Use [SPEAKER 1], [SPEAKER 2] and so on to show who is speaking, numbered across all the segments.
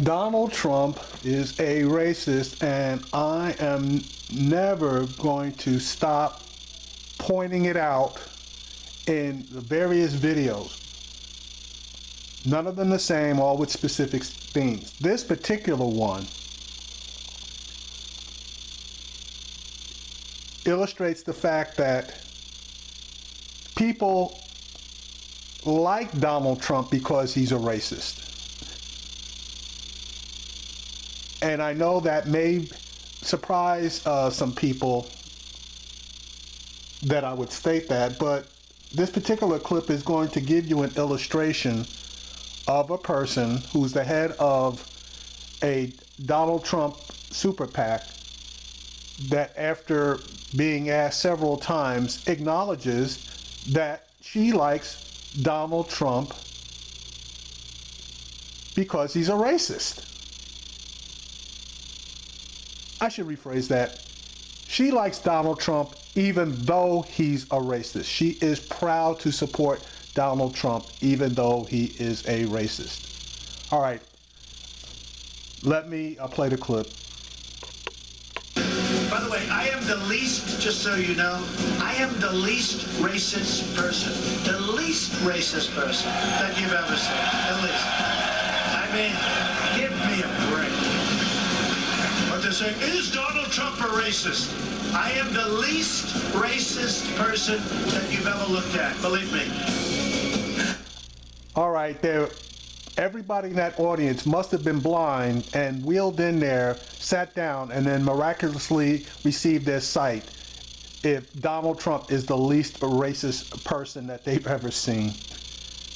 [SPEAKER 1] Donald Trump is a racist, and I am never going to stop pointing it out in the various videos. None of them the same, all with specific themes. This particular one illustrates the fact that people like Donald Trump because he's a racist. And I know that may surprise some people that I would state that, but this particular clip is going to give you an illustration of a person who's the head of a Donald Trump Super-Pac that, after being asked several times, acknowledges that she likes Donald Trump because he's a racist. I should rephrase that. She likes Donald Trump even though he's a racist. She is proud to support Donald Trump even though he is a racist. All right, let me play the clip.
[SPEAKER 2] By the way, I am the least, just so you know, I am the least racist person. The least racist person that you've ever seen. The least. I mean, give me a break. But they're saying, is Donald Trump a racist? I am the least racist person that you've ever looked at. Believe me.
[SPEAKER 1] All right, there. Everybody in that audience must have been blind and wheeled in there, sat down, and then miraculously received their sight if Donald Trump is the least racist person that they've ever seen.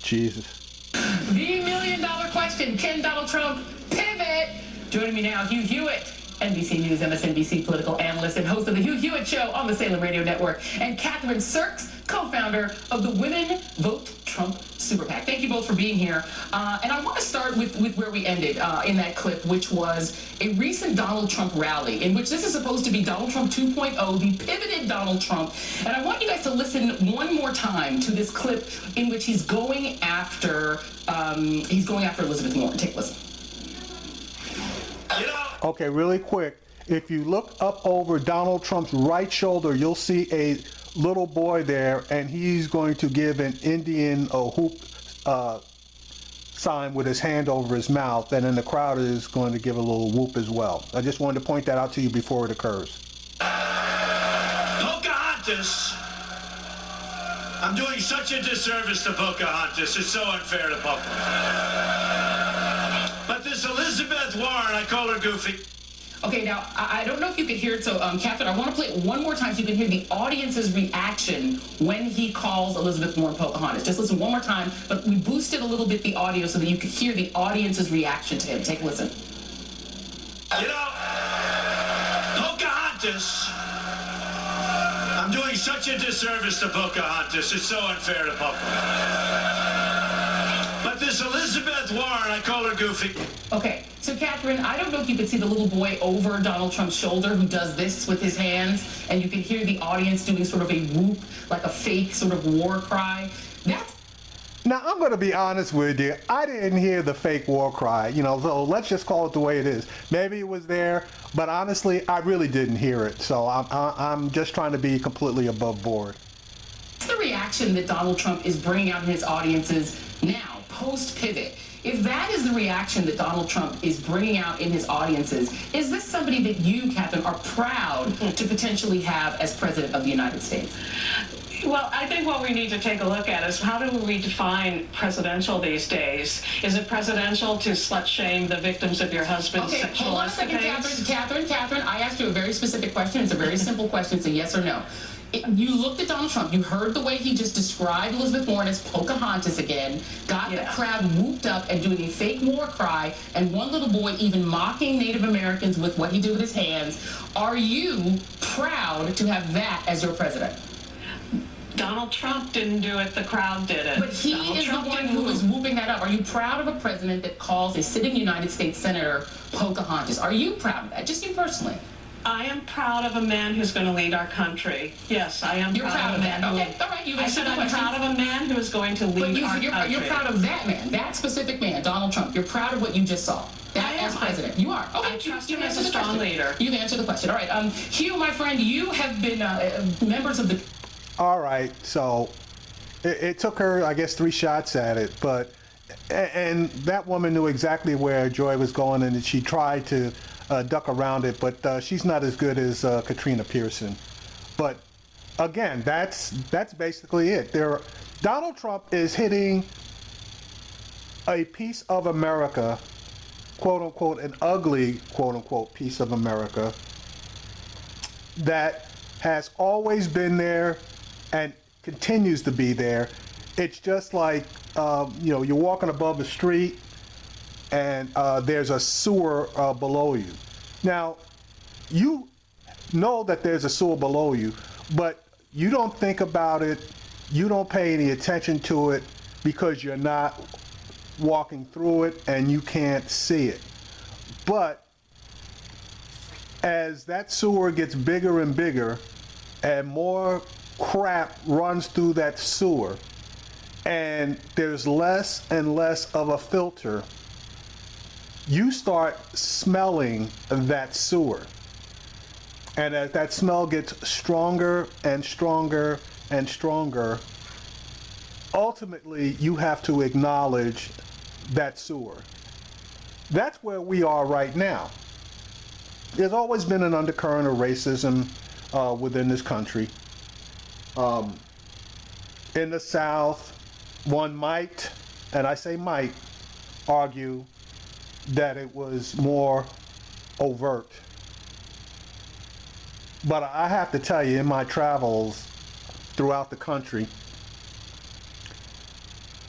[SPEAKER 1] Jesus.
[SPEAKER 3] The million-dollar question, can Donald Trump pivot? Joining me now, Hugh Hewitt, NBC News, MSNBC political analyst and host of the Hugh Hewitt Show on the Salem Radio Network, and Kathryn Serkes, co-founder of the Women For Trump Super-Pac. Thank you both for being here. And I want to start with where we ended in that clip, which was a recent Donald Trump rally, in which this is supposed to be Donald Trump 2.0, the pivoted Donald Trump. And I want you guys to listen one more time to this clip in which he's going after Elizabeth Warren. Take a listen.
[SPEAKER 1] Okay, really quick. If you look up over Donald Trump's right shoulder, you'll see a little boy there, and he's going to give an Indian hoop sign with his hand over his mouth, and then the crowd is going to give a little whoop as well. I just wanted to point that out to you before it occurs.
[SPEAKER 2] Pocahontas. I'm doing such a disservice to Pocahontas. It's so unfair to Pocahontas. But this Elizabeth Warren, I call her goofy.
[SPEAKER 3] Okay, now, I don't know if you could hear it, so, Kathryn, I want to play it one more time so you can hear the audience's reaction when he calls Elizabeth Warren Pocahontas. Just listen one more time, but we boosted a little bit the audio so that you could hear the audience's reaction to him. Take a listen.
[SPEAKER 2] You know, Pocahontas, I'm doing such a disservice to Pocahontas. It's so unfair to Pocahontas. But this Elizabeth Warren, I call her goofy.
[SPEAKER 3] Okay, so Kathryn, I don't know if you could see the little boy over Donald Trump's shoulder who does this with his hands, and you can hear the audience doing sort of a whoop, like a fake sort of war cry.
[SPEAKER 1] Now, I'm going to be honest with you. I didn't hear the fake war cry, so let's just call it the way it is. Maybe it was there, but honestly, I really didn't hear it. So I'm just trying to be completely above board.
[SPEAKER 3] What's the reaction that Donald Trump is bringing out in his audiences now, post-pivot? If that is the reaction that Donald Trump is bringing out in his audiences, is this somebody that you, Kathryn, are proud to potentially have as president of the United States?
[SPEAKER 4] Well, I think what we need to take a look at is how do we define presidential these days? Is it presidential to slut-shame the victims of your husband's sexual
[SPEAKER 3] hold on a second, Kathryn, I asked you a very specific question. It's a very simple question. It's a yes or no. You looked at Donald Trump, you heard the way he just described Elizabeth Warren as Pocahontas again, got the crowd whooped up and doing a fake war cry, and one little boy even mocking Native Americans with what he did with his hands. Are you proud to have that as your president?
[SPEAKER 4] Donald Trump didn't do it, the crowd did it.
[SPEAKER 3] But he is the one who is whooping that up. Are you proud of a president that calls a sitting United States Senator Pocahontas? Are you proud of that? Just you personally.
[SPEAKER 4] I am proud of a man who's going to lead our country. Yes, I am.
[SPEAKER 3] You're proud of that. Okay, all right.
[SPEAKER 4] I said I'm proud of a man who is going to lead our country.
[SPEAKER 3] You're proud of that man, that specific man, Donald Trump. You're proud of what you just saw. That as president. You are. Okay,
[SPEAKER 4] I trust him as a strong leader.
[SPEAKER 3] You've answered the question. All right. Hugh, my friend, you have been members of the...
[SPEAKER 1] All right. So it took her, I guess, 3 shots at it. But, and that woman knew exactly where Joy was going, and she tried to duck around it. But she's not as good as Katrina Pearson. But again, that's basically it. Donald Trump is hitting a piece of America, quote unquote, an ugly, quote unquote, piece of America that has always been there and continues to be there. It's just like, you're walking above the street and there's a sewer below you. Now, you know that there's a sewer below you, but you don't think about it, you don't pay any attention to it because you're not walking through it and you can't see it. But as that sewer gets bigger and bigger and more crap runs through that sewer and there's less and less of a filter, you start smelling that sewer. And as that smell gets stronger and stronger and stronger, ultimately you have to acknowledge that sewer. That's where we are right now. There's always been an undercurrent of racism within this country. In the South, one might, and I say might, argue that it was more overt. But I have to tell you, in my travels throughout the country,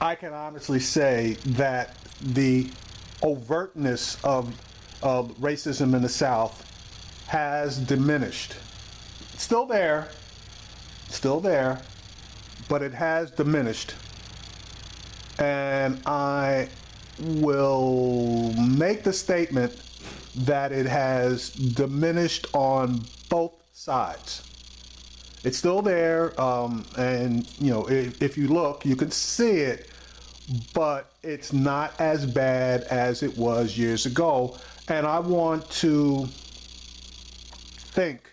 [SPEAKER 1] I can honestly say that the overtness of racism in the South has diminished. It's still there, but it has diminished. And I will make the statement that it has diminished on both sides. It's still there, and if you look, you can see it, but it's not as bad as it was years ago. And I want to think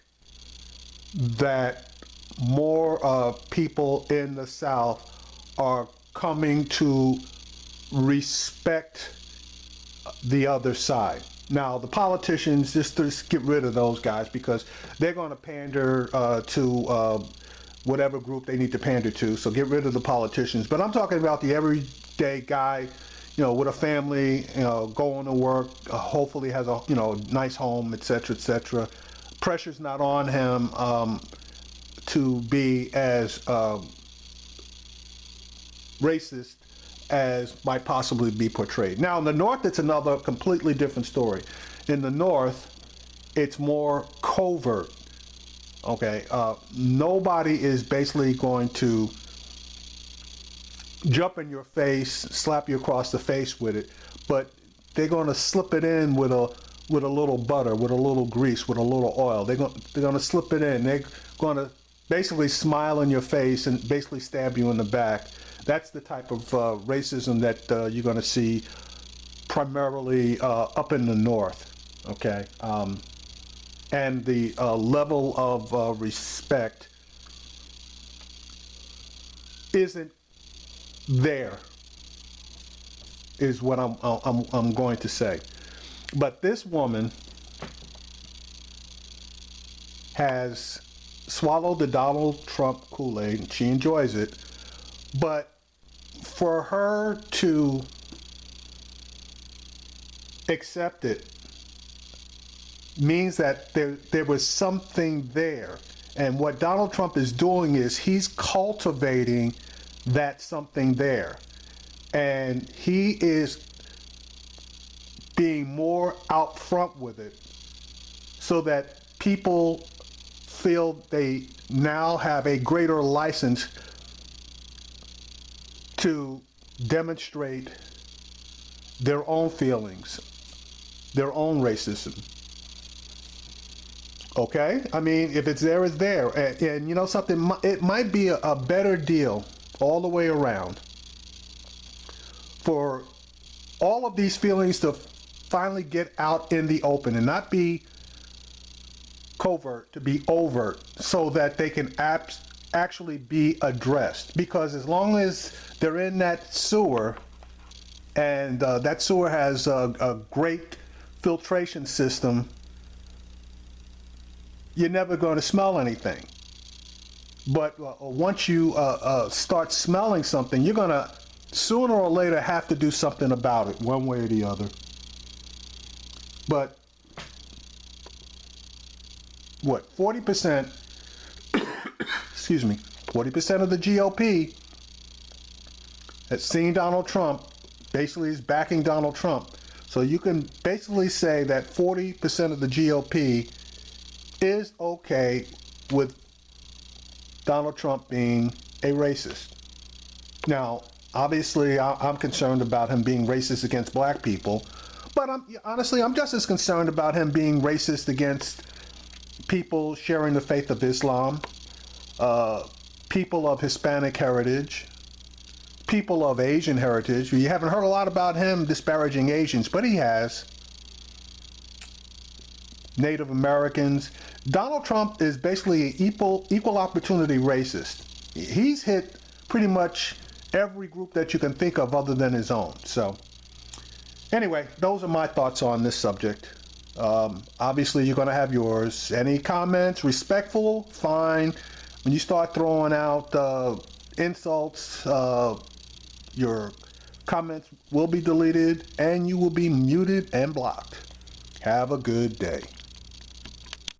[SPEAKER 1] that more people in the South are coming to respect the other side. Now, the politicians, just get rid of those guys because they're going to pander to whatever group they need to pander to. So get rid of the politicians. But I'm talking about the everyday guy, with a family, going to work, hopefully has a, nice home, etc., etc. Pressure's not on him to be as racist as might possibly be portrayed. Now in the North, it's another completely different story. In the North, it's more covert. Okay, nobody is basically going to jump in your face, slap you across the face with it, but they're going to slip it in with a little butter, with a little grease, with a little oil. They're going to slip it in. They're going to basically smile in your face and basically stab you in the back. That's the type of racism that you're going to see primarily up in the North, okay? And the level of respect isn't there, is what I'm going to say. But this woman has swallowed the Donald Trump Kool-Aid, and she enjoys it, but for her to accept it means that there was something there. And what Donald Trump is doing is he's cultivating that something there. And he is being more out front with it so that people feel they now have a greater license to demonstrate their own feelings, their own racism. Okay? I mean, if it's there, it's there. And you know something? It might be a better deal all the way around for all of these feelings to finally get out in the open and not be covert, to be overt, so that they can actually be addressed. Because as long as they're in that sewer, and that sewer has a great filtration system, you're never going to smell anything. But once you start smelling something, you're going to sooner or later have to do something about it, one way or the other. But what, 40%, excuse me, 40% of the GOP has seen Donald Trump, basically is backing Donald Trump. So you can basically say that 40% of the GOP is okay with Donald Trump being a racist. Now, obviously, I'm concerned about him being racist against black people, but honestly, I'm just as concerned about him being racist against people sharing the faith of Islam, people of Hispanic heritage, people of Asian heritage. You haven't heard a lot about him disparaging Asians, but he has. Native Americans. Donald Trump is basically an equal opportunity racist. He's hit pretty much every group that you can think of other than his own. So anyway, those are my thoughts on this subject. Obviously, you're going to have yours. Any comments? Respectful? Fine. When you start throwing out insults, your comments will be deleted and you will be muted and blocked. Have a good day.